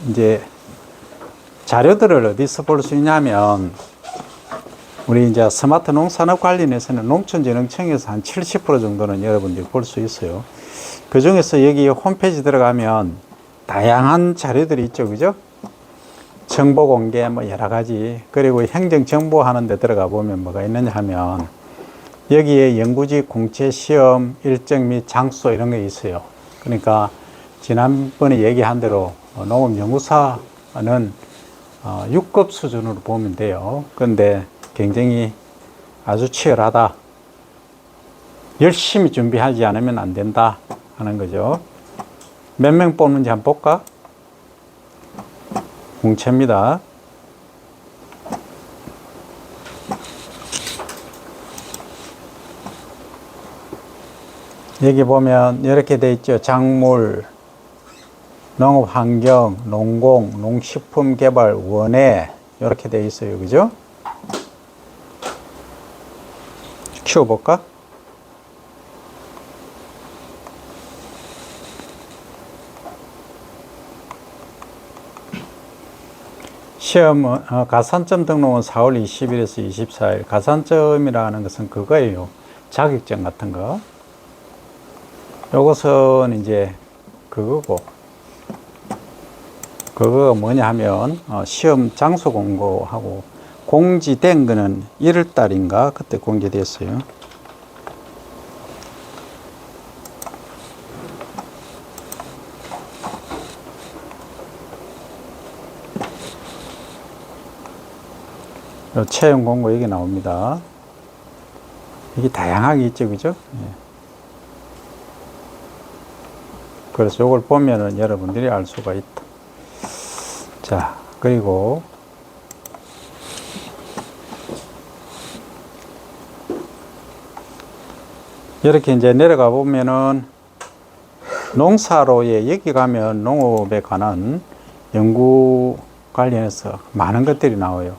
이제 자료들을 어디서 볼 수 있냐면, 우리 이제 스마트 농산업 관련해서는 농촌진흥청에서 한 70% 정도는 여러분들이 볼 수 있어요. 그 중에서 여기 홈페이지 들어가면 다양한 자료들이 있죠, 그죠? 정보 공개 뭐 여러 가지, 그리고 행정 정보 하는 데 들어가 보면 뭐가 있느냐 하면, 여기에 연구지 공채 시험 일정 및 장소 이런 게 있어요. 그러니까 지난번에 얘기한 대로 농업연구사는 6급 수준으로 보면 돼요. 그런데 경쟁이 아주 치열하다. 열심히 준비하지 않으면 안 된다 하는 거죠. 몇 명 뽑는지 한번 볼까? 공채입니다. 여기 보면 이렇게 돼 있죠. 작물, 농업환경, 농공, 농식품개발, 원예 이렇게 돼 있어요. 그죠? 키워볼까? 시험 가산점 등록은 4월 20일에서 24일. 가산점이라는 것은 그거예요. 자격증 같은 거. 요것은 이제 그거고, 그거가 뭐냐 하면 시험 장소 공고하고, 공지된 거는 1월 달인가 그때 공지됐어요. 채용 공고 여기 나옵니다. 이게 다양하게 있죠, 그죠? 예. 그래서 이걸 보면은 여러분들이 알 수가 있다. 자, 그리고 이렇게 이제 내려가 보면은 농사로에 여기 가면 농업에 관한 연구 관련해서 많은 것들이 나와요.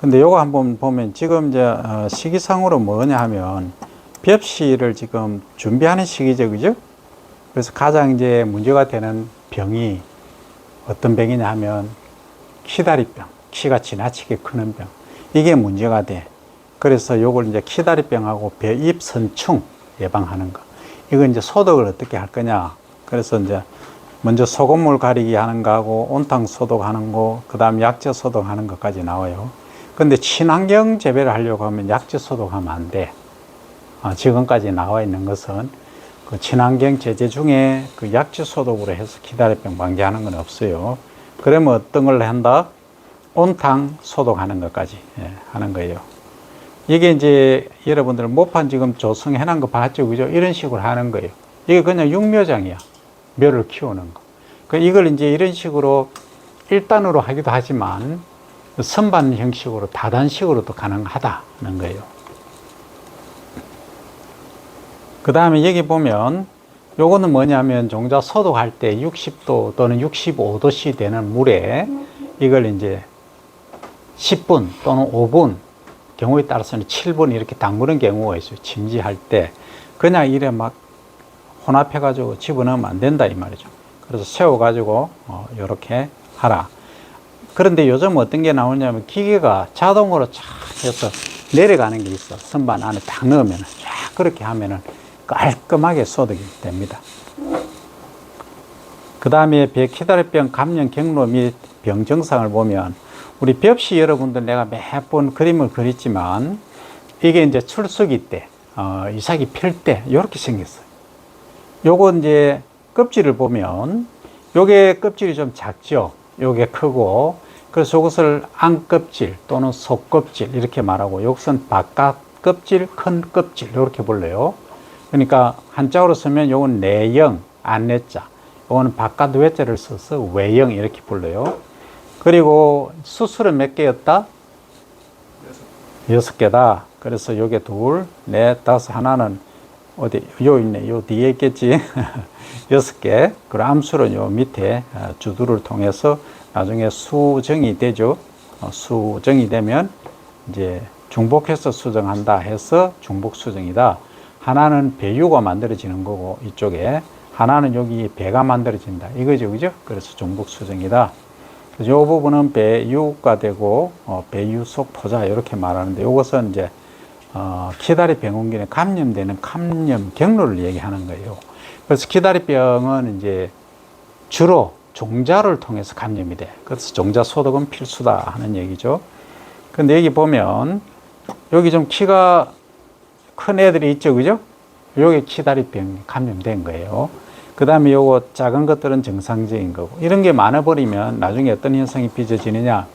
근데 요거 한번 보면 지금 이제 시기상으로 뭐냐 하면 벽시를 지금 준비하는 시기죠, 그죠? 그래서 가장 이제 문제가 되는 병이 어떤 병이냐 하면 키다리병, 키가 지나치게 크는 병. 이게 문제가 돼. 그래서 요걸 이제 키다리병하고 배입선충 예방하는 거. 이거 이제 소독을 어떻게 할 거냐. 그래서 이제 먼저 소금물 가리기 하는 거하고 온탕 소독하는 거, 그 다음 약재 소독하는 것까지 나와요. 근데 친환경 재배를 하려고 하면 약재 소독하면 안 돼. 지금까지 나와 있는 것은 그 친환경 제재 중에 그 약재 소독으로 해서 기다리병 방지하는 건 없어요. 그러면 어떤 걸 한다? 온탕 소독하는 것까지 하는 거예요. 이게 이제 여러분들 모판 지금 조성해 놓은 거 봤죠, 그죠? 이런 식으로 하는 거예요. 이게 그냥 육묘장이야. 묘를 키우는 거. 이걸 이제 이런 식으로 1단으로 하기도 하지만 선반 형식으로 다단식으로도 가능하다는 거예요. 그 다음에 여기 보면 요거는 뭐냐면 종자 소독할 때 60도 또는 65도씨 되는 물에 이걸 이제 10분 또는 5분, 경우에 따라서는 7분 이렇게 담그는 경우가 있어요. 침지할 때. 그냥 이래 막 혼합해 가지고 집어넣으면 안 된다 이 말이죠. 그래서 세워 가지고 이렇게 하라. 그런데 요즘 어떤 게 나오냐면 기계가 자동으로 쫙 해서 내려가는 게 있어. 선반 안에 딱 넣으면 쫙 그렇게 하면은 깔끔하게 소독이 됩니다. 그 다음에 배키다리병 감염 경로 및 병 증상을 보면 우리 벽시 여러분들 내가 몇 번 그림을 그렸지만 이게 이제 출수기 때, 이삭이 필 때 이렇게 생겼어요. 요거 이제 껍질을 보면 요게 껍질이 좀 작죠. 요게 크고, 그래서 이것을 안껍질 또는 속껍질 이렇게 말하고, 이것은 바깥 껍질, 큰 껍질 이렇게 불러요. 그러니까 한자어로 쓰면 요건 내영, 안내자, 요거는 바깥 외자를 써서 외영 이렇게 불러요. 그리고 수술은 몇 개였다? 6개다. 그래서 요게 둘, 넷, 다섯, 하나는 어디 요 있네. 요 뒤에 있겠지. 6개. 그리고 암술은 요 밑에 주두를 통해서 나중에 수정이 되죠. 수정이 되면 이제 중복해서 수정한다 해서 중복 수정이다. 하나는 배유가 만들어지는 거고, 이쪽에 하나는 여기 배가 만들어진다. 이거죠, 그죠? 그래서 종북 수정이다. 이 부분은 배유가 되고 배유 속 포자 이렇게 말하는데 이것은 이제 기다리 병원균에 감염되는 감염 경로를 얘기하는 거예요. 그래서 기다리병은 이제 주로 종자를 통해서 감염이 돼. 그래서 종자 소독은 필수다 하는 얘기죠. 근데 여기 보면 여기 좀 키가 큰 애들이 있죠, 그죠? 요게 기다리병 감염된 거예요. 그 다음에 요거 작은 것들은 정상적인 거고, 이런 게 많아버리면 나중에 어떤 현상이 빚어지느냐,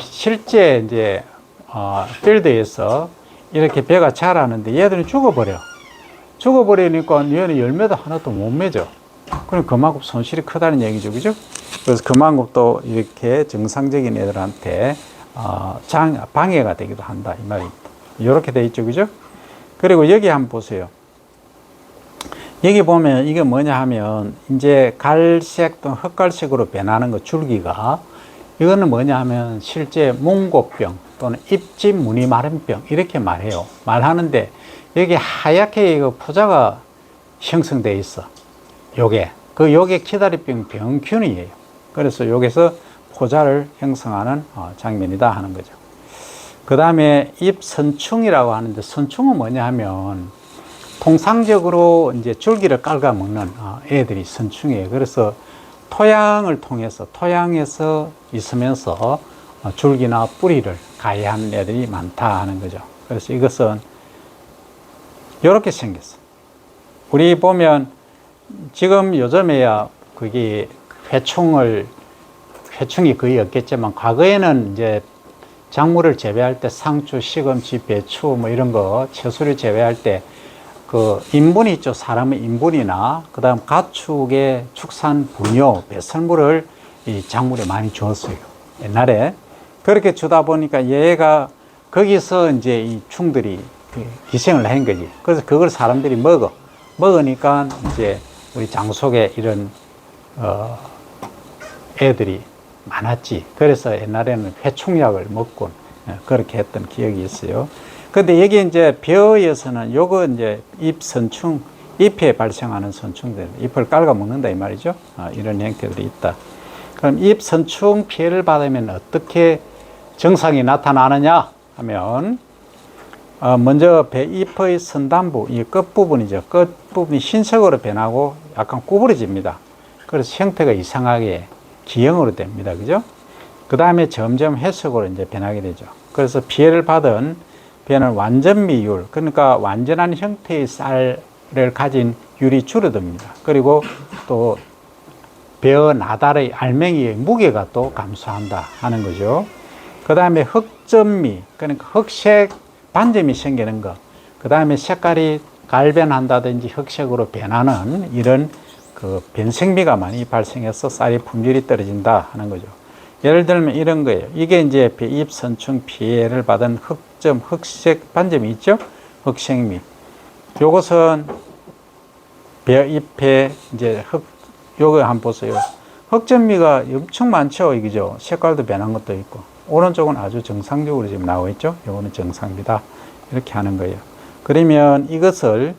실제 이제 필드에서 이렇게 배가 자라는데 얘들은 죽어버리니까 얘는 열매도 하나도 못 맺어. 그럼 그만큼 손실이 크다는 얘기죠, 그죠? 그래서 그만큼 또 이렇게 정상적인 애들한테 방해가 되기도 한다 이 말입니다. 이렇게 돼 있죠, 그죠? 그리고 여기 한번 보세요. 여기 보면 이게 뭐냐 하면 이제 갈색 또는 흑갈색으로 변하는 거, 줄기가, 이거는 뭐냐 하면 실제 몽고병 또는 입집 무늬 마른병 이렇게 말해요. 말하는데 여기 하얗게 이거 포자가 형성되어 있어. 요게 기다리병 병균이에요. 그래서 여기서 포자를 형성하는 장면이다 하는 거죠. 그 다음에 잎선충이라고 하는데, 선충은 뭐냐 하면 통상적으로 이제 줄기를 깔아먹는 애들이 선충이에요. 그래서 토양에서 있으면서 줄기나 뿌리를 가해하는 애들이 많다 하는 거죠. 그래서 이것은 이렇게 생겼어. 우리 보면 지금 요즘에야 그게 회충이 거의 없겠지만, 과거에는 이제 작물을 재배할 때 상추, 시금치, 배추 뭐 이런 거 채소를 재배할 때 그 인분이 있죠. 사람의 인분이나 그 다음 가축의 축산 분뇨, 배설물을 이 작물에 많이 주었어요. 옛날에 그렇게 주다 보니까 얘가 거기서 이제 이 충들이 기생을 한 거지. 그래서 그걸 사람들이 먹으니까 이제 우리 장 속에 이런 애들이 많았지. 그래서 옛날에는 회충약을 먹곤 그렇게 했던 기억이 있어요. 근데 여기 이제 벼에서는 요거 이제 잎선충, 잎에 발생하는 선충들, 잎을 깔아 먹는다 이 말이죠. 이런 형태들이 있다. 그럼 잎선충 피해를 받으면 어떻게 증상이 나타나느냐 하면, 먼저 잎의 선단부, 이 끝부분이죠. 끝부분이 흰색으로 변하고 약간 구부러집니다. 그래서 형태가 이상하게 기형으로 됩니다. 그죠? 그 다음에 점점 회색으로 이제 변하게 되죠. 그래서 피해를 받은 배는 완전 미율, 그러니까 완전한 형태의 쌀을 가진 율이 줄어듭니다. 그리고 또 벼 나달의 알맹이의 무게가 또 감소한다 하는 거죠. 그 다음에 흑점미, 그러니까 흑색 반점이 생기는 것, 그 다음에 색깔이 갈변한다든지 흑색으로 변하는 이런 그 변색미가 많이 발생해서 쌀의 품질이 떨어진다 하는 거죠. 예를 들면 이런 거예요. 이게 이제 잎선충 피해를 받은 흑점, 흑색 반점이 있죠? 흑색미. 요것은 벼잎에 이제 요거 한번 보세요. 흑점미가 엄청 많죠? 이거죠? 색깔도 변한 것도 있고. 오른쪽은 아주 정상적으로 지금 나와 있죠? 요거는 정상이다. 이렇게 하는 거예요. 그러면 이것을,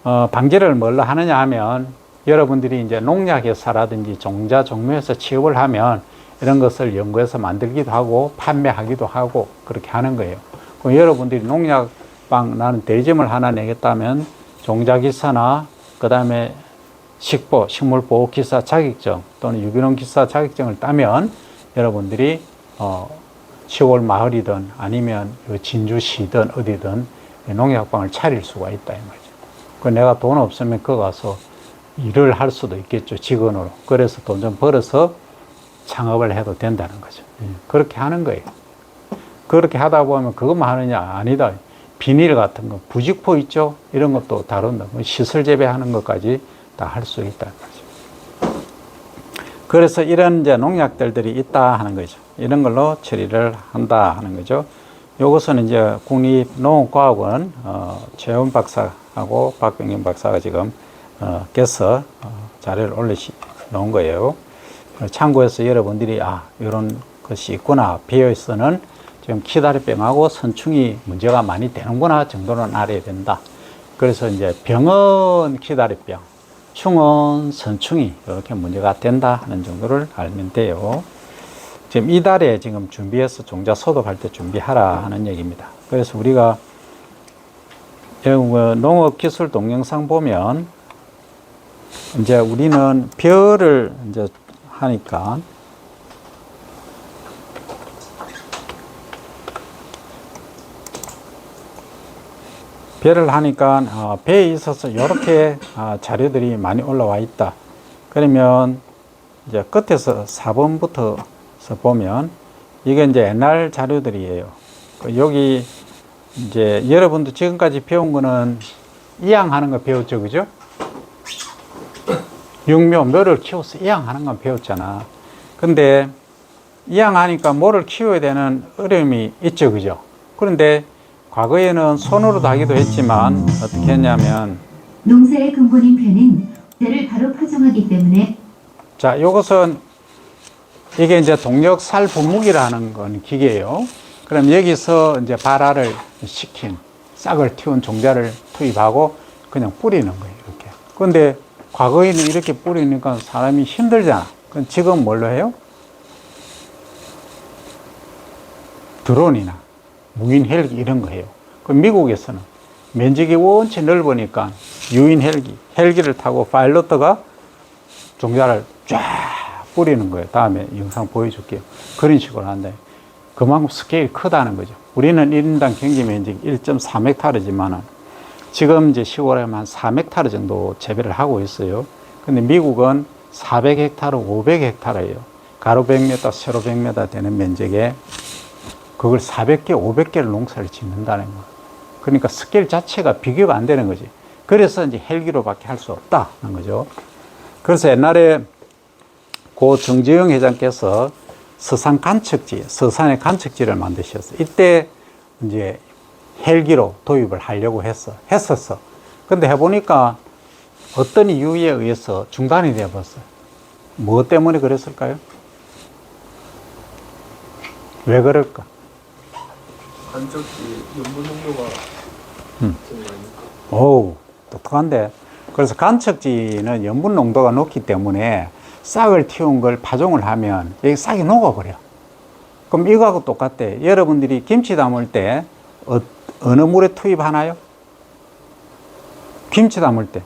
방제를 뭘로 하느냐 하면, 여러분들이 이제 농약회사라든지 종자, 종묘에서 취업을 하면 이런 것을 연구해서 만들기도 하고 판매하기도 하고 그렇게 하는 거예요. 그럼 여러분들이 농약방, 나는 대리점을 하나 내겠다면 종자기사나 그 다음에 식물보호기사 자격증 또는 유기농기사 자격증을 따면 여러분들이 시골 마을이든 아니면 진주시든 어디든 농약방을 차릴 수가 있다 이 말이죠. 그 내가 돈 없으면 거 가서 일을 할 수도 있겠죠, 직원으로. 그래서 돈 좀 벌어서 창업을 해도 된다는 거죠. 그렇게 하는 거예요. 그렇게 하다 보면 그것만 하느냐? 아니다. 비닐 같은 거, 부직포 있죠? 이런 것도 다룬다. 시설 재배하는 것까지 다 할 수 있다는 거죠. 그래서 이런 이제 농약들이 있다 하는 거죠. 이런 걸로 처리를 한다 하는 거죠. 요것은 이제 국립농업과학원 최원 박사하고 박병림 박사가 지금 께서 자료를 올려놓은 거예요. 참고해서 여러분들이 이런 것이 있구나. 벼에서는 지금 기다리병하고 선충이 문제가 많이 되는구나 정도는 알아야 된다. 그래서 이제 병은 기다리병, 충원, 선충이 이렇게 문제가 된다 하는 정도를 알면 돼요. 지금 이달에 지금 준비해서 종자 소독할 때 준비하라 하는 얘기입니다. 그래서 우리가 농업기술 동영상 보면 이제 우리는 벼를 이제 하니까 배에 있어서 이렇게 자료들이 많이 올라와 있다. 그러면 이제 끝에서 4번부터 보면 이게 이제 옛날 자료들이에요. 여기 이제 여러분도 지금까지 배운 거는 이양하는 거 배웠죠, 그죠? 육묘, 묘를 키워서 이양하는 건 배웠잖아. 근데 이양하니까 뭐를 키워야 되는 어려움이 있죠, 그죠? 그런데 과거에는 손으로도 하기도 했지만 어떻게 했냐면 농사의 근본인 벼는 때를 바로 파종하기 때문에 자, 요것은 이게 이제 동력살 분무기라는 건 기계예요. 그럼 여기서 이제 발화를 시킨 싹을 틔운 종자를 투입하고 그냥 뿌리는 거예요, 이렇게. 그런데 과거에는 이렇게 뿌리니까 사람이 힘들잖아. 그럼 지금 뭘로 해요? 드론이나 무인 헬기 이런 거 해요. 그 미국에서는 면적이 원체 넓으니까 유인 헬기를 타고 파일럿가 종자를 쫙 뿌리는 거예요. 다음에 영상 보여줄게요. 그런 식으로 한다. 그만큼 스케일이 크다는 거죠. 우리는 1인당 경지 면적이 1.4헥타르지만은 지금 이제 시골에 한 4헥타르 정도 재배를 하고 있어요. 근데 미국은 400헥타르, 500헥타르예요. 가로 100m, 세로 100m 되는 면적에 그걸 400개, 500개를 농사를 짓는다는 거예요. 그러니까 스케일 자체가 비교가 안 되는 거지. 그래서 이제 헬기로밖에 할 수 없다는 거죠. 그래서 옛날에 고 정재영 회장께서 서산 관측지, 서산의 관측지를 만드셨어요. 이때 이제 헬기로 도입을 하려고 했었어. 근데 해보니까 어떤 이유에 의해서 중단이 되어버렸어요. 뭐 때문에 그랬을까요? 왜 그럴까? 간접기 염분 농도가 오우, 똑똑한데. 그래서 관측지는 염분 농도가 높기 때문에 싹을 틔운 걸 파종을 하면 여기 싹이 녹아버려. 그럼 이거하고 똑같대. 여러분들이 김치 담을 때 어느 물에 투입하나요? 김치 담을 때.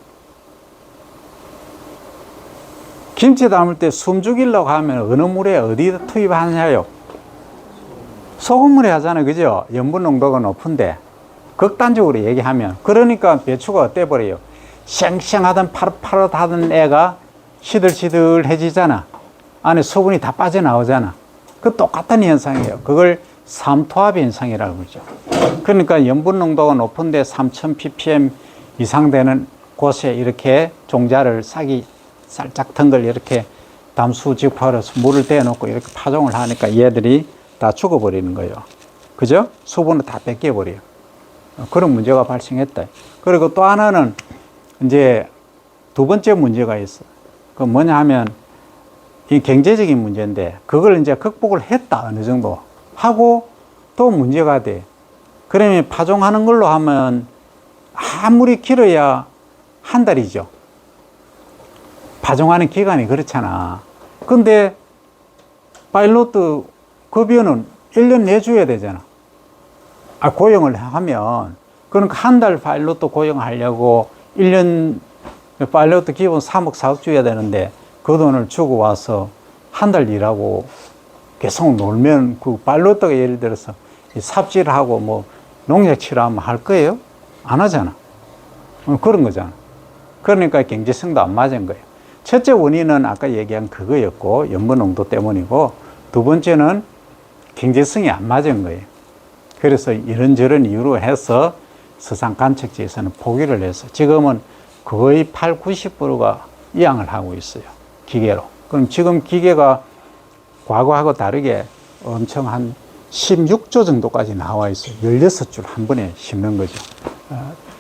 김치 담을 때 숨 죽이려고 하면 어느 물에 어디다 투입하냐요? 소금물에 하잖아요, 그죠? 염분 농도가 높은데 극단적으로 얘기하면 그러니까 배추가 어때버려요? 쌩쌩하던 파릇파릇하던 애가 시들시들해지잖아. 안에 수분이 다 빠져나오잖아. 그 똑같은 현상이에요. 그걸 삼투압 현상이라고 그러죠. 그러니까 염분 농도가 높은데 3000ppm 이상 되는 곳에 이렇게 종자를 싹이 살짝 튼 걸 이렇게 담수지파로 물을 대놓고 이렇게 파종을 하니까 얘들이 다 죽어버리는 거예요. 그죠? 수분을 다 뺏겨버려요. 그런 문제가 발생했다. 그리고 또 하나는 이제 두 번째 문제가 있어. 그 뭐냐 하면 이 경제적인 문제인데 그걸 이제 극복을 했다. 어느 정도 하고 또 문제가 돼. 그러면 파종하는 걸로 하면 아무리 길어야 한 달이죠. 파종하는 기간이 그렇잖아. 근데 파일럿 그 벼는 1년 내줘야 되잖아. 고용을 하면. 그러니까 한 달 파일럿 고용하려고 1년 파일럿 기본 3억 4억 줘야 되는데 그 돈을 주고 와서 한 달 일하고 계속 놀면 그 파일럿가 예를 들어서 삽질하고 뭐 농약 치료하면 할 거예요? 안 하잖아. 그런 거잖아. 그러니까 경제성도 안 맞은 거예요. 첫째 원인은 아까 얘기한 그거였고 염분 농도 때문이고 두 번째는 경제성이 안 맞은 거예요. 그래서 이런저런 이유로 해서 서산 관측지에서는 포기를 해서 지금은 거의 8, 90%가 이양을 하고 있어요. 기계로. 그럼 지금 기계가 과거하고 다르게 엄청 한 16조 정도까지 나와 있어요. 16줄 한 번에 심는 거죠.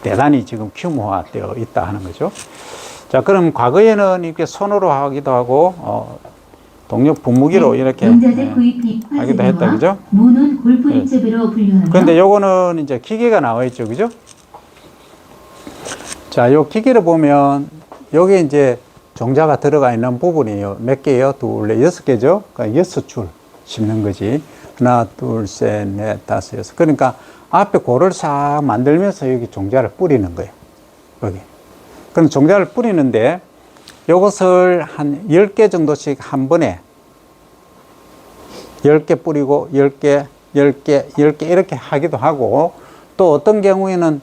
대단히 지금 규모화되어 있다 하는 거죠. 자, 그럼 과거에는 이렇게 손으로 하기도 하고, 동력 분무기로 이렇게 하기도 했다, 그죠? 무는 골프 인접으로 분류하며 그런데 요거는 이제 기계가 나와 있죠, 그죠? 자, 요 기계를 보면 여기 이제 종자가 들어가 있는 부분이에요. 몇 개요? 둘, 넷, 6개죠? 그러니까 6줄 심는 거지. 하나, 둘, 셋, 넷, 다섯, 여섯. 그러니까 앞에 고를 싹 만들면서 여기 종자를 뿌리는 거예요. 여기. 그럼 종자를 뿌리는데 이것을 한 10개 정도씩 한 번에 10개 뿌리고 10개, 10개, 10개 이렇게 하기도 하고 또 어떤 경우에는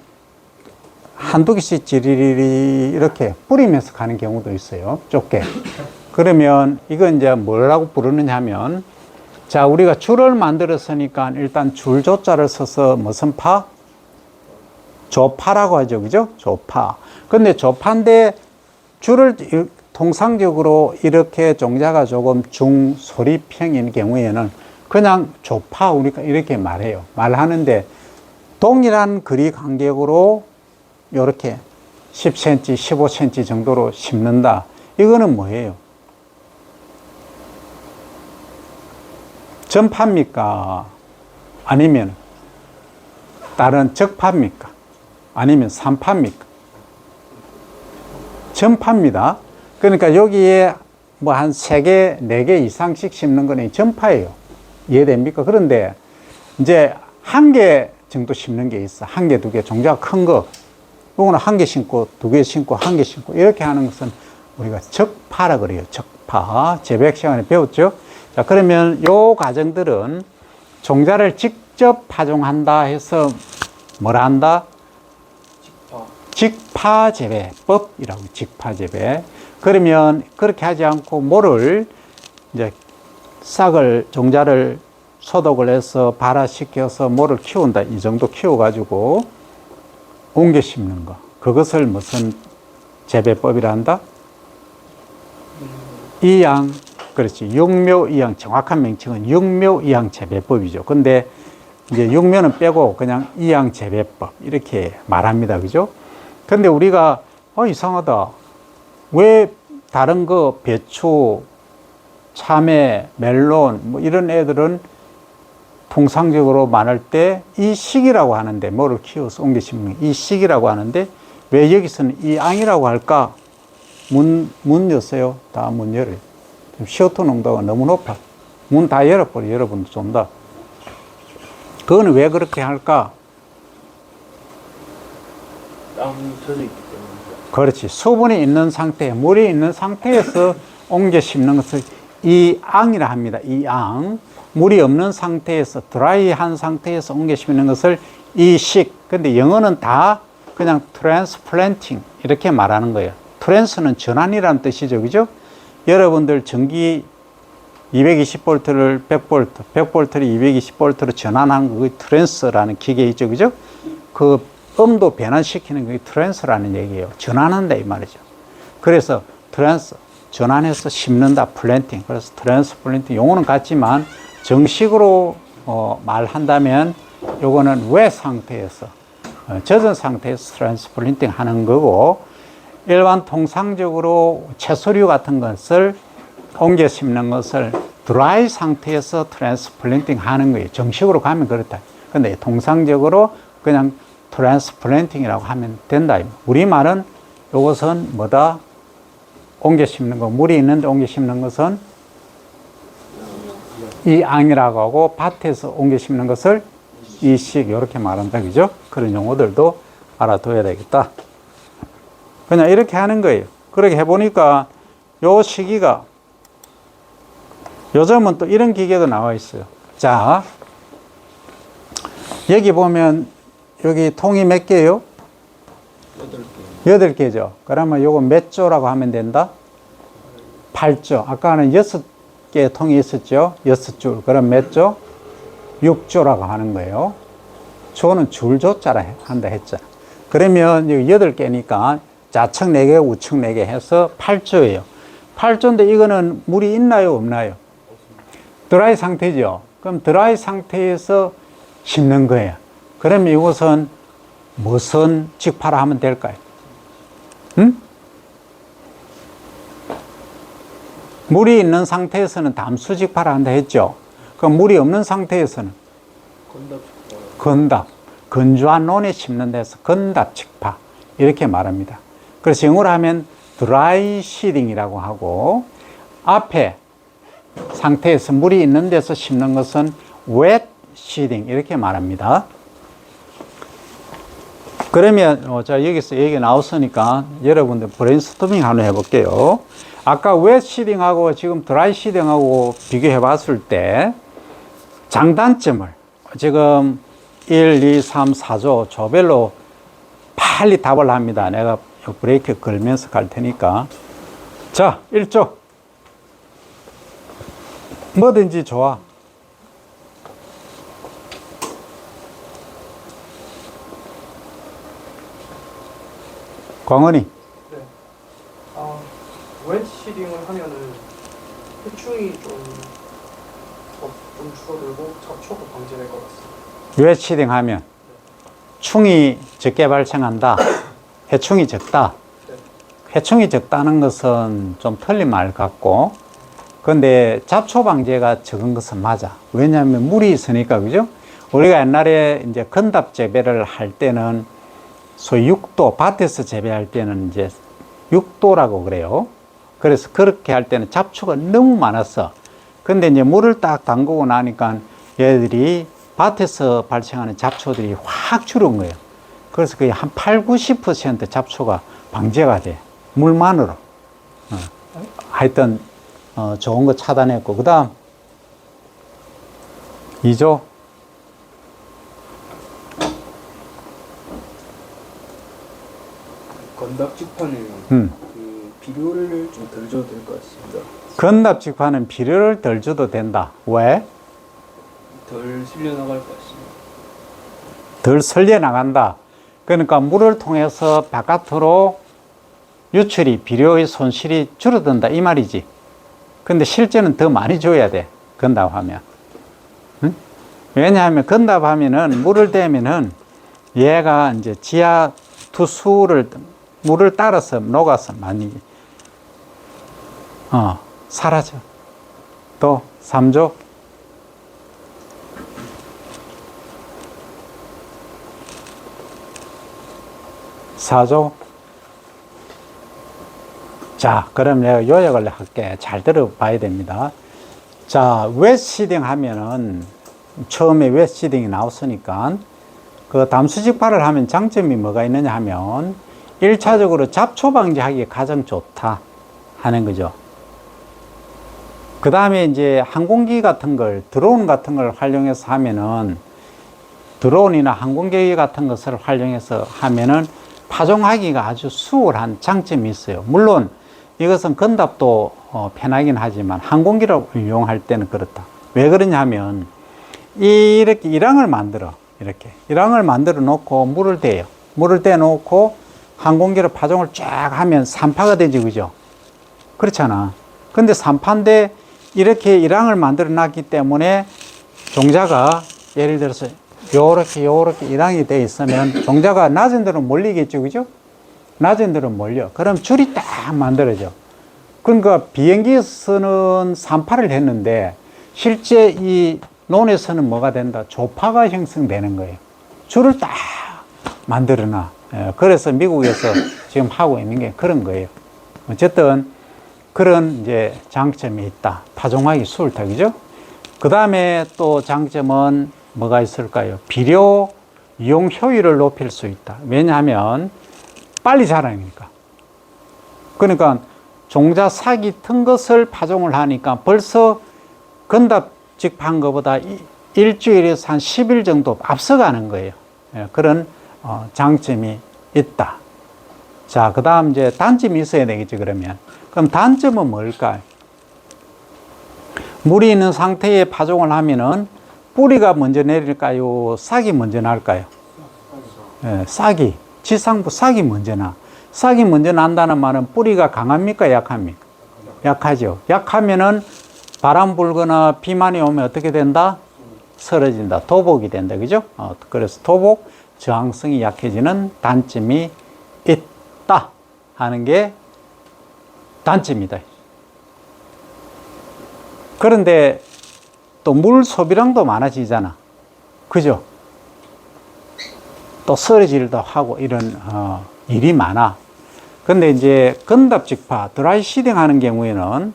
한두 개씩 지리리 이렇게 뿌리면서 가는 경우도 있어요. 좁게. 그러면 이건 이제 뭐라고 부르느냐 하면 자, 우리가 줄을 만들었으니까 일단 줄조자를 써서 무슨 파? 조파라고 하죠. 그죠? 조파. 근데 조파인데 줄을 통상적으로 이렇게 종자가 조금 중소리평인 경우에는 그냥 조파 우리가 이렇게 말해요. 말하는데 동일한 거리 간격으로 이렇게 10cm, 15cm 정도로 심는다. 이거는 뭐예요? 전파입니까? 아니면 다른 적파입니까? 아니면 산파입니까? 전파입니다. 그러니까 여기에 뭐 한 3개, 4개 이상씩 심는 거는 전파예요. 이해됩니까? 그런데 이제 1개 정도 심는 게 있어. 1개, 2개, 종자가 큰 거. 이거는 1개 심고, 2개 심고, 1개 심고, 이렇게 하는 것은 우리가 적파라 그래요. 적파. 재배학 시간에 배웠죠? 자, 그러면 요 과정들은 종자를 직접 파종한다 해서 뭐라 한다? 직파재배법이라고. 직파재배. 그러면 그렇게 하지 않고 뭐를 이제 싹을, 종자를 소독을 해서 발화시켜서 뭐를 키운다. 이 정도 키워가지고 옮겨 심는 거. 그것을 무슨 재배법이라 한다? 이양, 그렇지. 육묘이양, 정확한 명칭은 육묘이양 재배법이죠. 근데 이제 육묘는 빼고 그냥 이양 재배법 이렇게 말합니다. 그죠? 근데 우리가 이상하다. 왜 다른 거 배추, 참외, 멜론 뭐 이런 애들은 통상적으로 말할 때 이 시기라고 하는데 뭐를 키워서 옮겨 심는 이 시기라고 하는데 왜 여기서는 이 앙이라고 할까? 문 여세요. 다 문 열어요. 지금 CO2 농도가 너무 높아. 문 다 열어버려. 여러분도 좀 더. 그거는 왜 그렇게 할까? 땀이 젖어 있기 때문에. 그렇지. 수분이 있는 상태, 물이 있는 상태에서 옮겨 심는 것을 이앙이라 합니다. 이앙. 물이 없는 상태에서, 드라이한 상태에서 옮겨 심는 것을 이식. 근데 영어는 다 그냥 트랜스플랜팅 이렇게 말하는 거예요. 트랜스는 전환이라는 뜻이죠. 그죠? 여러분들 전기 220V를 100V, 100V를 220V로 전환한 거, 그 트랜스라는 기계 있죠. 그죠? 그 음도 변환시키는 게 트랜스라는 얘기예요. 전환한다 이 말이죠. 그래서 트랜스, 전환해서 심는다, 플랜팅. 그래서 트랜스 플랜팅 용어는 같지만 정식으로 말한다면 요거는 웻 상태에서 젖은 상태에서 트랜스 플랜팅 하는 거고, 일반 통상적으로 채소류 같은 것을 옮겨 심는 것을 드라이 상태에서 트랜스 플랜팅 하는 거예요. 정식으로 가면 그렇다. 근데 통상적으로 그냥 트랜스 플랜팅이라고 하면 된다. 우리말은 이것은 뭐다? 옮겨 심는 거. 물이 있는데 옮겨 심는 것은 이앙이라고 하고, 밭에서 옮겨 심는 것을 이식, 이렇게 말한다. 그죠? 그런 용어들도 알아둬야 되겠다. 그냥 이렇게 하는 거예요. 그렇게 해보니까 요 시기가, 요즘은 또 이런 기계도 나와 있어요. 자, 여기 보면 여기 통이 몇 개예요? 8개. 8개죠. 그러면 요거 몇 조라고 하면 된다? 8조. 아까는 6개의 통이 있었죠? 6줄. 그럼 몇 조? 6조라고 하는 거예요. 조는 줄조자라 한다 했잖아. 그러면 여기 8개니까 좌측 4개, 우측 4개 해서 8조예요. 8조인데 이거는 물이 있나요, 없나요? 드라이 상태죠. 그럼 드라이 상태에서 심는 거예요. 그러면 이것은 무슨 직파라 하면 될까요? 응? 물이 있는 상태에서는 담수 직파라 한다 했죠. 그럼 물이 없는 상태에서는 건답, 건조한 논에 심는 데서 건답 직파 이렇게 말합니다. 그래서 영어로 하면 드라이 시딩이라고 하고, 앞에 상태에서 물이 있는 데서 심는 것은 웻 시딩 이렇게 말합니다. 그러면 자 여기서 얘기 나왔으니까 여러분들 브레인스토밍 한번 해볼게요. 아까 웻 시딩하고 지금 드라이 시딩하고 비교해 봤을 때 장단점을 지금 1, 2, 3, 4조 조별로 빨리 답을 합니다. 내가 브레이크 걸면서 갈 테니까. 자, 1조. 뭐든지 좋아. 광원이. 네. 웨지 시딩을 하면은 해충이 좀 줄어들고 잡초가 방지될 것 같습니다. 웻 시딩 하면 충이 적게 발생한다. 해충이 적다. 네. 해충이 적다는 것은 좀 틀린 말 같고, 근데 잡초 방제가 적은 것은 맞아. 왜냐하면 물이 있으니까, 그죠? 우리가 옛날에 이제 건답 재배를 할 때는 소위 6도, 밭에서 재배할 때는 이제 6도라고 그래요. 그래서 그렇게 할 때는 잡초가 너무 많았어. 근데 이제 물을 딱 담그고 나니까 얘들이 밭에서 발생하는 잡초들이 확 줄은 거예요. 그래서 거의 한 8, 90% 잡초가 방제가 돼. 물만으로. 하여튼, 좋은 거 차단했고. 그 다음, 2조. 건답지판은 그 비료를 좀 덜 줘도 될 것 같습니다. 건납직파는 비료를 덜 줘도 된다. 왜? 덜 실려 나갈 것 같습니다. 덜 설려 나간다. 그러니까 물을 통해서 바깥으로 유출이, 비료의 손실이 줄어든다. 이 말이지. 근데 실제는 더 많이 줘야 돼. 건답하면. 응? 왜냐하면 건답하면은 물을 대면은 얘가 이제 지하 투수를, 물을 따라서 녹아서 많이, 사라져. 또, 3조. 사조. 자, 그럼 내가 요약을 할게. 잘 들어봐야 됩니다. 자, 웻 시딩 하면은, 처음에 웻 시딩이 나왔으니까, 그 담수직파를 하면 장점이 뭐가 있느냐 하면, 1차적으로 잡초 방지하기에 가장 좋다 하는 거죠. 그 다음에 이제 항공기 같은 걸, 드론 같은 걸 활용해서 하면은, 드론이나 항공기 같은 것을 활용해서 하면은 파종하기가 아주 수월한 장점이 있어요. 물론 이것은 건답도 편하긴 하지만 항공기를 이용할 때는 그렇다. 왜 그러냐 하면 이렇게 일항을 만들어. 이렇게 일항을 만들어 놓고 물을 대요. 물을 대 놓고 항공기로 파종을 쫙 하면 산파가 되지, 그죠? 그렇잖아. 근데 산파인데 이렇게 일항을 만들어 놨기 때문에 종자가 예를 들어서 요렇게 일항이 돼 있으면 종자가 낮은 데로 몰리겠죠, 그죠? 낮은 데로 몰려. 그럼 줄이 딱 만들어져. 그러니까 비행기에서는 산파를 했는데 실제 이 논에서는 뭐가 된다? 조파가 형성되는 거예요. 줄을 딱 만들어 놔. 그래서 미국에서 지금 하고 있는 게 그런 거예요. 어쨌든 그런 이제 장점이 있다. 파종하기 수월하다, 그죠? 그 다음에 또 장점은 뭐가 있을까요? 비료 이용 효율을 높일 수 있다. 왜냐하면 빨리 자라니까. 그러니까 종자 사기 튼 것을 파종을 하니까 벌써 건답직판 것보다 일주일에서 한 10일 정도 앞서가는 거예요. 그런 장점이 있다. 자, 그 다음 이제 단점이 있어야 되겠죠, 그러면. 그럼 단점은 뭘까요? 물이 있는 상태에 파종을 하면은 뿌리가 먼저 내릴까요? 싹이 먼저 날까요? 싹이, 지상부 싹이 먼저 나. 싹이 먼저 난다는 말은 뿌리가 강합니까? 약합니까? 약하죠. 약하면은 바람 불거나 비만이 오면 어떻게 된다? 쓰러진다. 도복이 된다. 그죠? 그래서 도복, 저항성이 약해지는 단점이 있다 하는 게 단점이다. 그런데 또 물 소비량도 많아지잖아. 그죠? 또 쓰러질도 하고 이런 일이 많아. 근데 이제 건답 직파, 드라이 시딩 하는 경우에는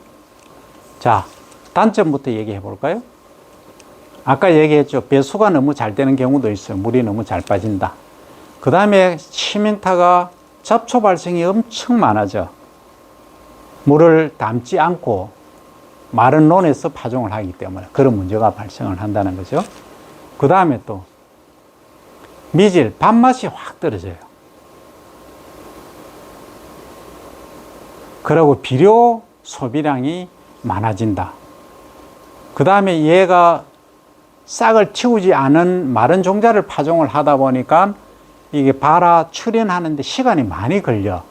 자, 단점부터 얘기해 볼까요? 아까 얘기했죠. 배수가 너무 잘 되는 경우도 있어요. 물이 너무 잘 빠진다. 그 다음에 치명타가 잡초 발생이 엄청 많아져. 물을 담지 않고 마른 논에서 파종을 하기 때문에 그런 문제가 발생을 한다는 거죠. 그 다음에 또 미질, 밥맛이 확 떨어져요. 그리고 비료 소비량이 많아진다. 그 다음에 얘가 싹을 틔우지 않은 마른 종자를 파종을 하다 보니까 이게 발화 출현하는데 시간이 많이 걸려.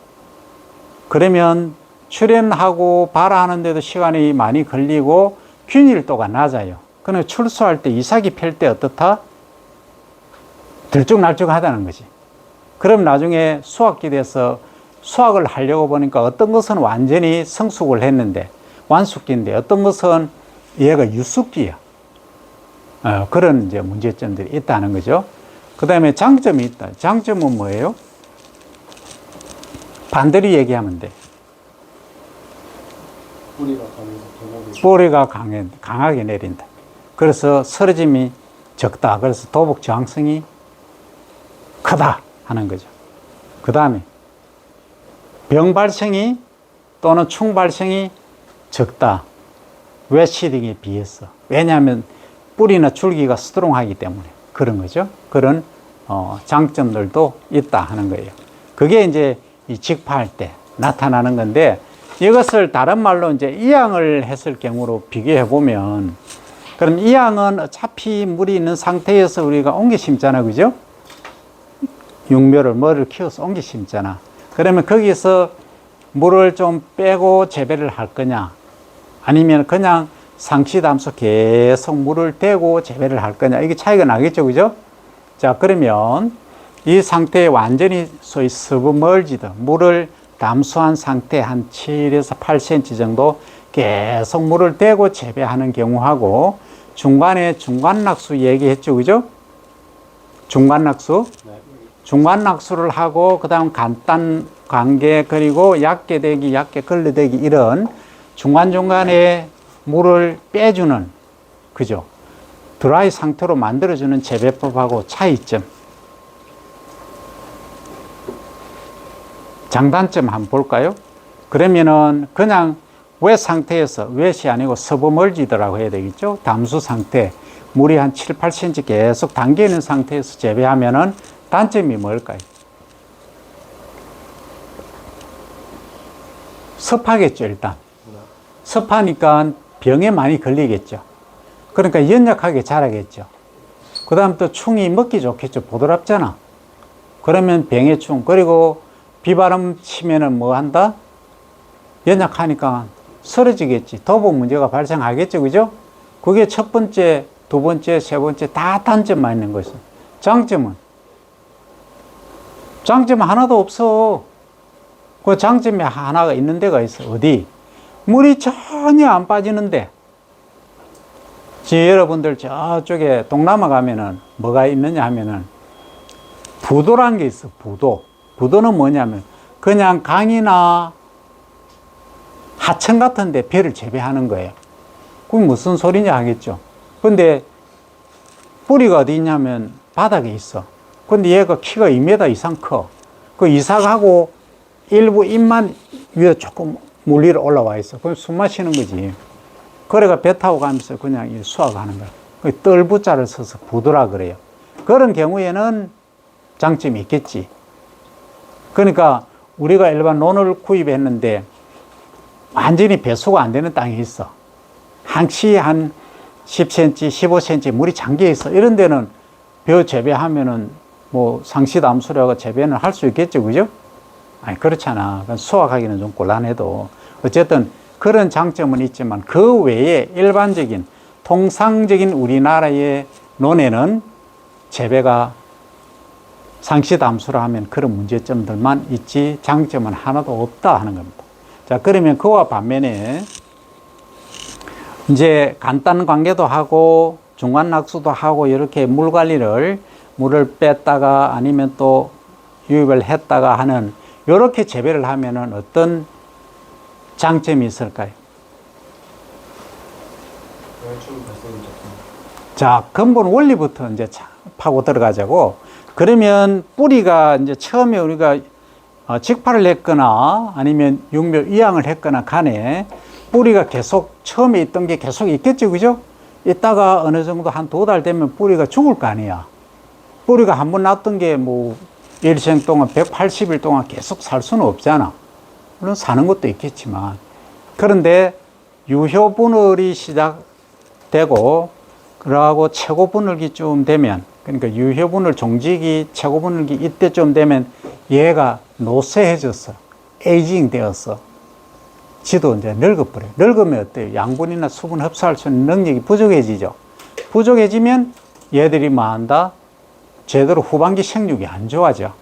그러면 출현하고 발화하는데도 시간이 많이 걸리고 균일도가 낮아요. 그러면 출수할 때 이삭이 펼 때 어떻다? 들쭉날쭉하다는 거지. 그럼 나중에 수확기 돼서 수확을 하려고 보니까 어떤 것은 완전히 성숙을 했는데 완숙기인데 어떤 것은 얘가 유숙기야. 그런 이제 문제점들이 있다는 거죠. 그 다음에 장점이 있다. 장점은 뭐예요? 반대로 얘기하면 돼. 뿌리가 강하게 내린다. 그래서 쓰러짐이 적다. 그래서 도복 저항성이 크다 하는 거죠. 그 다음에 병 발생이 또는 충 발생이 적다. 웨시딩에 비해서. 왜냐하면 뿌리나 줄기가 스트롱하기 때문에 그런 거죠. 그런 장점들도 있다 하는 거예요. 그게 이제 이 직파할 때 나타나는 건데 이것을 다른 말로 이제 이양을 했을 경우로 비교해 보면 그럼 이양은 어차피 물이 있는 상태에서 우리가 옮겨 심잖아. 그죠? 육묘를 뭐를 키워서 옮겨 심잖아. 그러면 거기서 물을 좀 빼고 재배를 할 거냐 아니면 그냥 상시 담수 계속 물을 대고 재배를 할 거냐 이게 차이가 나겠죠. 그죠? 자, 그러면 이 상태에 완전히 소위 서브멀지드 물을 담수한 상태 한 7에서 8cm 정도 계속 물을 대고 재배하는 경우하고 중간에 중간낙수 얘기했죠. 그죠? 중간낙수. 중간낙수를 하고 그 다음 간단 관계 그리고 얕게 되기 얕게 걸러대기 이런 중간중간에 물을 빼주는 그죠? 드라이 상태로 만들어주는 재배법하고 차이점. 장단점 한번 볼까요? 그러면은 그냥 웻 상태에서 웻이 아니고 서브멀지드라고 해야 되겠죠? 담수 상태 물이 한 7, 8cm 계속 담겨 있는 상태에서 재배하면은 단점이 뭘까요? 습하겠죠. 일단 습하니까 병에 많이 걸리겠죠. 그러니까 연약하게 자라겠죠. 그 다음 또 충이 먹기 좋겠죠. 보드랍잖아. 그러면 병의 충 그리고 비바람 치면은 뭐 한다? 연약하니까 쓰러지겠지. 도복 문제가 발생하겠죠. 그죠? 그게 첫 번째, 두 번째, 세 번째 다 단점만 있는 것이죠. 장점은 하나도 없어. 그 장점이 하나가 있는 데가 있어. 어디? 물이 전혀 안 빠지는데. 지금 여러분들 저쪽에 동남아 가면은 뭐가 있느냐 하면은 부도란 게 있어. 부도. 부도는 뭐냐면 그냥 강이나 하천 같은 데 배를 재배하는 거예요. 그게 무슨 소리냐 하겠죠. 근데 뿌리가 어디 있냐면 바닥에 있어. 근데 얘가 키가 2m 이상 커. 그 이삭하고 일부 잎만 위에 조금 물 위로 올라와 있어. 그럼 숨 마시는 거지. 그래가 배 타고 가면서 그냥 수확하는 거야. 뜰부자를 써서 부도라 그래요. 그런 경우에는 장점이 있겠지. 그러니까 우리가 일반 논을 구입했는데 완전히 배수가 안 되는 땅이 있어. 한치 한 10cm, 15cm 물이 잠겨 있어. 이런 데는 벼 재배하면은 뭐 상시 담수라고 재배는 할 수 있겠죠. 그죠? 아니, 그렇잖아. 수확하기는 좀 곤란해도. 어쨌든 그런 장점은 있지만 그 외에 일반적인 통상적인 우리나라의 논에는 재배가 상시 담수라 하면 그런 문제점들만 있지 장점은 하나도 없다 하는 겁니다. 자, 그러면 그와 반면에 이제 간단 관계도 하고 중간 낙수도 하고 이렇게 물 관리를 물을 뺐다가 아니면 또 유입을 했다가 하는 이렇게 재배를 하면은 어떤 장점이 있을까요? 자, 근본 원리부터 이제 파고 들어가자고. 그러면 뿌리가 이제 처음에 우리가 직파를 했거나 아니면 육묘 이양을 했거나 간에 뿌리가 계속 처음에 있던 게 계속 있겠죠, 그죠? 있다가 어느 정도 한 2달 되면 뿌리가 죽을 거 아니야. 뿌리가 한 번 놨던 게 뭐 일생 동안 180일 동안 계속 살 수는 없잖아. 물론 사는 것도 있겠지만. 그런데 유효 분할이 시작되고 그러고 최고 분할기쯤 되면, 그러니까 유효 분할 종지기, 최고 분할기 이때쯤 되면 얘가 노쇠해졌어. 에이징 되었어. 지도 이제 늙어버려. 늙으면 어때요? 양분이나 수분 흡수할 수 있는 능력이 부족해지죠. 부족해지면 얘들이 뭐 한다? 제대로 후반기 생육이 안 좋아져.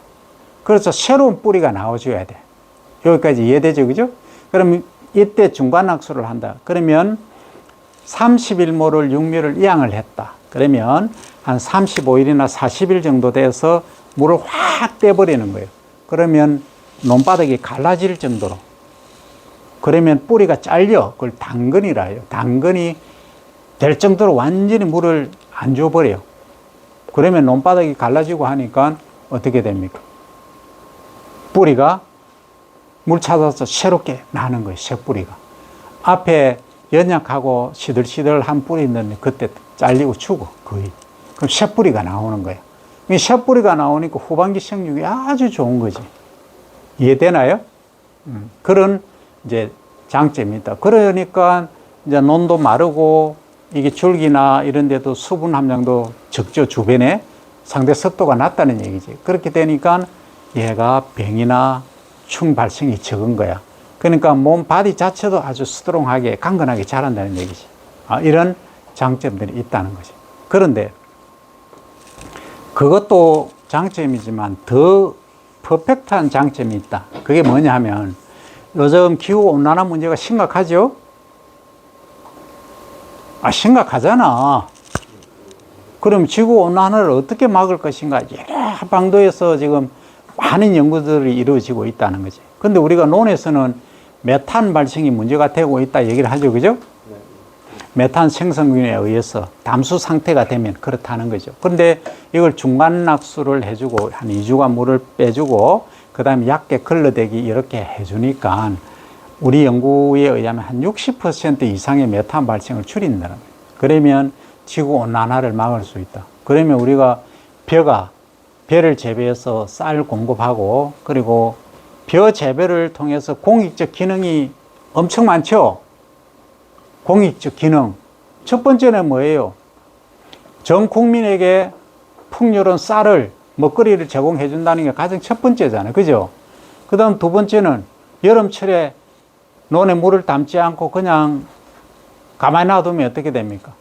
그래서 새로운 뿌리가 나와줘야 돼. 여기까지 이해되죠, 그죠? 그러면 이때 중간학수를 한다. 그러면 30일모를 육묘를 이양을 했다. 그러면 한 35일이나 40일 정도 돼서 물을 확 떼버리는 거예요. 그러면 논바닥이 갈라질 정도로. 그러면 뿌리가 잘려. 그걸 당근이라 해요. 당근이 될 정도로 완전히 물을 안 줘버려요. 그러면 논바닥이 갈라지고 하니까 어떻게 됩니까? 뿌리가 물 찾아서 새롭게 나는 거예요. 새 뿌리가. 앞에 연약하고 시들시들한 뿌리 있는데 그때 잘리고 죽어, 거의. 그럼 새 뿌리가 나오는 거예요. 새 뿌리가 나오니까 후반기 생육이 아주 좋은 거지. 이해되나요? 그런 이제 장점이 있다. 그러니까 이제 논도 마르고 이게 줄기나 이런 데도 수분 함량도 적죠. 주변에 상대 습도가 낮다는 얘기지. 그렇게 되니까 얘가 병이나 충 발생이 적은 거야. 그러니까 몸 바디 자체도 아주 스트롱하게 강건하게 자란다는 얘기지. 이런 장점들이 있다는 거지. 그런데 그것도 장점이지만 더 퍼펙트한 장점이 있다. 그게 뭐냐 하면 요즘 기후온난화 문제가 심각하죠? 심각하잖아. 그럼 지구온난화를 어떻게 막을 것인가? 여러 방도에서 지금 많은 연구들이 이루어지고 있다는 거지. 근데 우리가 논에서는 메탄 발생이 문제가 되고 있다 얘기를 하죠. 그죠? 메탄 생성균에 의해서 담수 상태가 되면 그렇다는 거죠. 그런데 이걸 중간낙수를 해주고 한 2주간 물을 빼주고 그 다음에 얕게 걸러대기 이렇게 해주니까 우리 연구에 의하면 한 60% 이상의 메탄 발생을 줄인다는 거예요. 그러면 지구온난화를 막을 수 있다. 그러면 우리가 벼를 재배해서 쌀 공급하고 그리고 벼 재배를 통해서 공익적 기능이 엄청 많죠. 공익적 기능. 첫 번째는 뭐예요? 전 국민에게 풍요로운 쌀을, 먹거리를 제공해 준다는 게 가장 첫 번째잖아요. 그죠? 그 다음 두 번째는 여름철에 논에 물을 담지 않고 그냥 가만히 놔두면 어떻게 됩니까?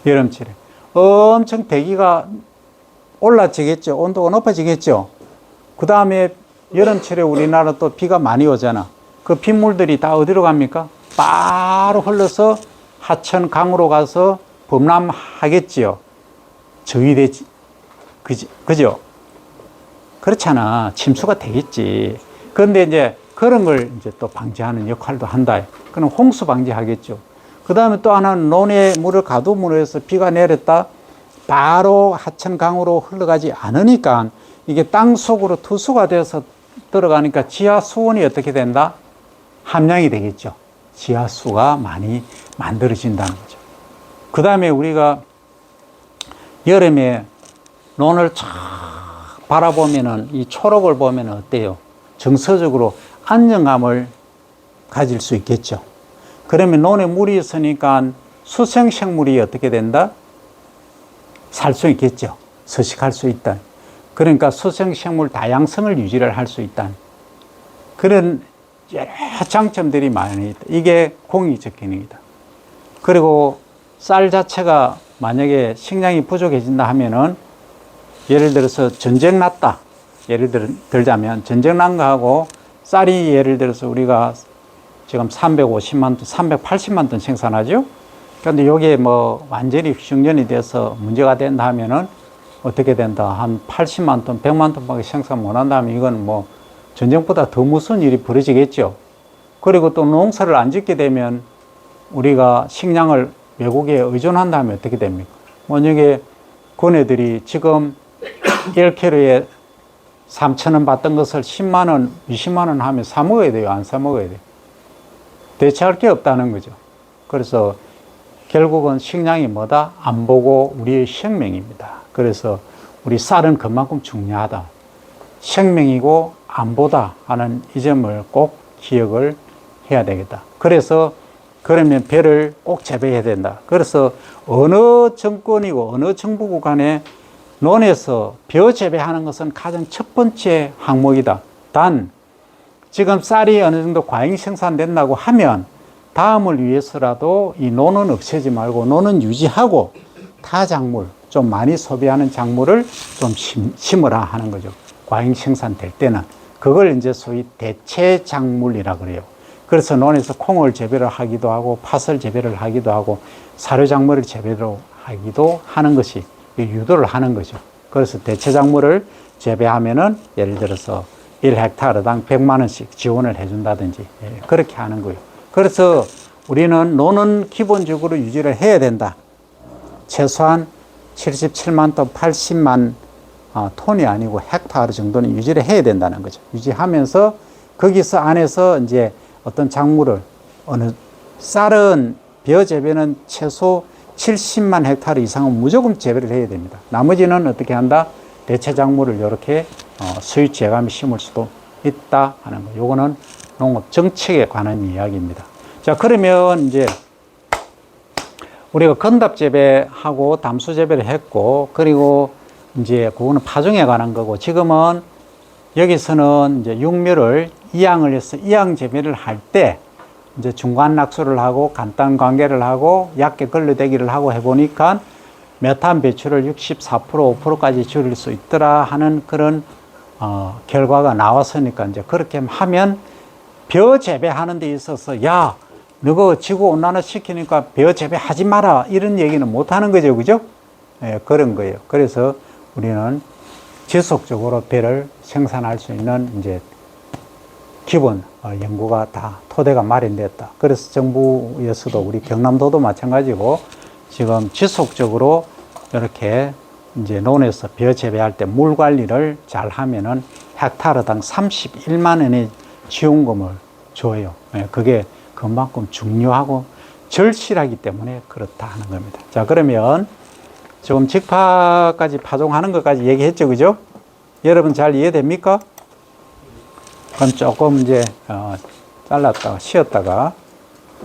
여름철에. 엄청 대기가 올라지겠죠. 온도가 높아지겠죠. 그 다음에 여름철에 우리나라 또 비가 많이 오잖아. 그 빗물들이 다 어디로 갑니까? 바로 흘러서 하천 강으로 가서 범람하겠지요. 저위되지. 그죠? 그렇잖아. 침수가 되겠지. 그런데 이제 그런 걸 이제 또 방지하는 역할도 한다. 그럼 홍수 방지하겠죠. 그 다음에 또 하나는 논에 물을 가두므로 해서 비가 내렸다. 바로 하천 강으로 흘러가지 않으니까 이게 땅 속으로 투수가 돼서 들어가니까 지하 수온이 어떻게 된다? 함량이 되겠죠. 지하수가 많이 만들어진다는 거죠. 그 다음에 우리가 여름에 논을 쫙 바라보면은 이 초록을 보면 어때요? 정서적으로 안정감을 가질 수 있겠죠. 그러면 논에 물이 있으니까 수생생물이 어떻게 된다? 살 수 있겠죠. 서식할 수 있다. 그러니까 수생생물 다양성을 유지를 할 수 있다. 그런 여러 장점들이 많이 있다. 이게 공익적 기능이다. 그리고 쌀 자체가 만약에 식량이 부족해진다 하면은 예를 들어서 전쟁 났다. 예를 들자면 전쟁 난 거하고 쌀이 예를 들어서 우리가 지금 350만 톤, 380만 톤 생산하죠. 그런데 여기에 뭐 완전히 흉년이 돼서 문제가 된다 하면은 어떻게 된다? 한 80만 톤, 100만 톤밖에 생산 못 한다 하면 이건 뭐 전쟁보다 더 무서운 일이 벌어지겠죠. 그리고 또 농사를 안 짓게 되면 우리가 식량을 외국에 의존한다면 어떻게 됩니까? 만약에 그네들이 지금 1kg에 3,000원 받던 것을 10만 원, 20만 원 하면 사 먹어야 돼요? 안 사 먹어야 돼요? 대체할 게 없다는 거죠. 그래서 결국은 식량이 뭐다? 안 보고 우리의 생명입니다. 그래서 우리 쌀은 그만큼 중요하다. 생명이고 안보다 하는 이 점을 꼭 기억을 해야 되겠다. 그래서 그러면 배를 꼭 재배해야 된다. 그래서 어느 정권이고 어느 정부국 간에 논에서 벼 재배하는 것은 가장 첫 번째 항목이다. 단 지금 쌀이 어느 정도 과잉 생산된다고 하면 다음을 위해서라도 이 논은 없애지 말고 논은 유지하고 타작물, 좀 많이 소비하는 작물을 좀 심으라 하는 거죠. 과잉 생산될 때는. 그걸 이제 소위 대체 작물이라 그래요. 그래서 논에서 콩을 재배를 하기도 하고 팥을 재배를 하기도 하고 사료 작물을 재배를 하기도 하는 것이 유도를 하는 거죠. 그래서 대체 작물을 재배하면은 예를 들어서 1헥타르당 100만 원씩 지원을 해준다든지 그렇게 하는 거예요. 그래서 우리는 논은 기본적으로 유지를 해야 된다. 최소한 77만 톤, 80만 톤이 아니고 헥타르 정도는 유지를 해야 된다는 거죠. 유지하면서 거기서 안에서 이제 어떤 작물을 쌀은 벼 재배는 최소 70만 헥타르 이상은 무조건 재배를 해야 됩니다. 나머지는 어떻게 한다? 대체 작물을 이렇게 수입 재감에 심을 수도 있다 하는 거. 요거는 농업 정책에 관한 이야기입니다. 자, 그러면 이제 우리가 건답 재배하고 담수 재배를 했고, 그리고 이제 그거는 파종에 관한 거고, 지금은 여기서는 이제 육묘를 이양을 해서 이양 재배를 할 때 이제 중간 낙수를 하고 간단 관계를 하고 얕게 걸러대기를 하고 해보니까 메탄 배출을 64%, 5%까지 줄일 수 있더라 하는 그런 결과가 나왔으니까 이제 그렇게 하면 벼 재배하는 데 있어서 야, 너가 지구 온난화 시키니까 벼 재배하지 마라 이런 얘기는 못 하는 거죠, 그죠? 예, 그런 거예요. 그래서 우리는 지속적으로 벼를 생산할 수 있는 이제 기본 연구가 다 토대가 마련됐다. 그래서 정부에서도 우리 경남도도 마찬가지고 지금 지속적으로 이렇게 이제 논에서 벼 재배할 때 물 관리를 잘 하면은 헥타르당 31만 원의 지원금을 줘요. 그게 그만큼 중요하고 절실하기 때문에 그렇다 하는 겁니다. 자, 그러면 지금 직파까지 파종하는 것까지 얘기했죠, 그죠? 여러분 잘 이해됩니까? 그럼 조금 이제 잘랐다가 쉬었다가